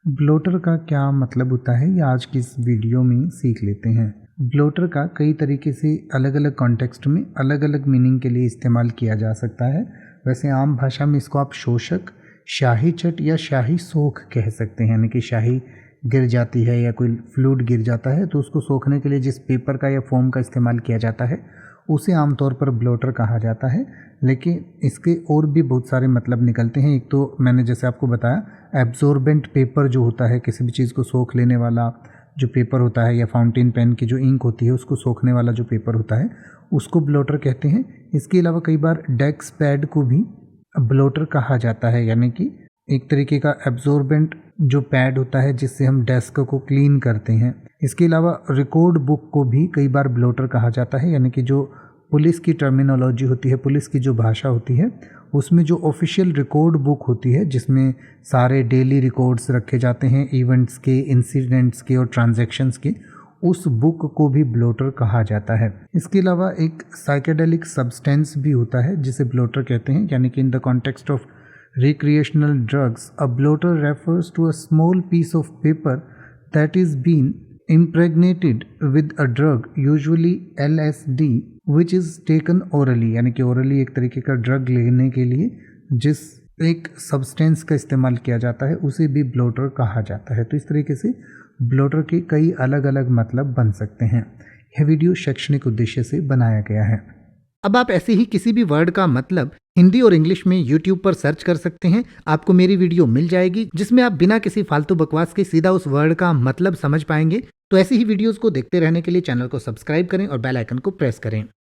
Blotter का क्या मतलब होता है, ये आज की इस वीडियो में सीख लेते हैं। ब्लोटर का कई तरीके से अलग अलग कॉन्टेक्स्ट में अलग अलग मीनिंग के लिए इस्तेमाल किया जा सकता है। वैसे आम भाषा में इसको आप शोषक, शाही चट या शाही सोख कह सकते हैं। यानी कि शाही गिर जाती है या कोई फ्लूइड गिर जाता है तो उसको सोखने के लिए जिस पेपर का या फोम का इस्तेमाल किया जाता है उसे आमतौर पर ब्लोटर कहा जाता है। लेकिन इसके और भी बहुत सारे मतलब निकलते हैं। एक तो मैंने जैसे आपको बताया एब्जॉर्बेंट पेपर जो होता है, किसी भी चीज़ को सोख लेने वाला जो पेपर होता है, या फाउंटेन पेन की जो इंक होती है उसको सोखने वाला जो पेपर होता है उसको ब्लोटर कहते हैं। इसके अलावा कई बार डेस्क पैड को भी ब्लोटर कहा जाता है, यानी कि एक तरीके का एब्जॉर्बेंट जो पैड होता है जिससे हम डेस्क को क्लीन करते हैं। इसके अलावा रिकॉर्ड बुक को भी कई बार ब्लोटर कहा जाता है, यानी कि जो पुलिस की टर्मिनोलॉजी होती है, पुलिस की जो भाषा होती है, उसमें जो ऑफिशियल रिकॉर्ड बुक होती है जिसमें सारे डेली रिकॉर्ड्स रखे जाते हैं इवेंट्स के, इंसिडेंट्स के और ट्रांजैक्शंस के, उस बुक को भी ब्लोटर कहा जाता है। इसके अलावा एक साइकेडेलिक सब्सटेंस भी होता है जिसे ब्लोटर कहते हैं, यानी कि in the context of recreational drugs, a bloater refers to a small piece of paper that is been impregnated with a drug, usually LSD, which is taken orally। यानी कि orally एक तरीके का ड्रग लेने के लिए जिस एक सब्सटेंस का इस्तेमाल किया जाता है उसे भी ब्लोटर कहा जाता है। तो इस तरीके से ब्लोटर के कई अलग अलग मतलब बन सकते हैं। यह वीडियो शैक्षणिक उद्देश्य से बनाया गया है। अब आप ऐसे ही किसी भी वर्ड का मतलब हिंदी और इंग्लिश में YouTube पर सर्च कर सकते हैं। आपको मेरी वीडियो मिल जाएगी जिसमें आप बिना किसी फालतू बकवास के सीधा उस वर्ड का मतलब समझ पाएंगे। तो ऐसी ही वीडियोस को देखते रहने के लिए चैनल को सब्सक्राइब करें और बेल आइकन को प्रेस करें।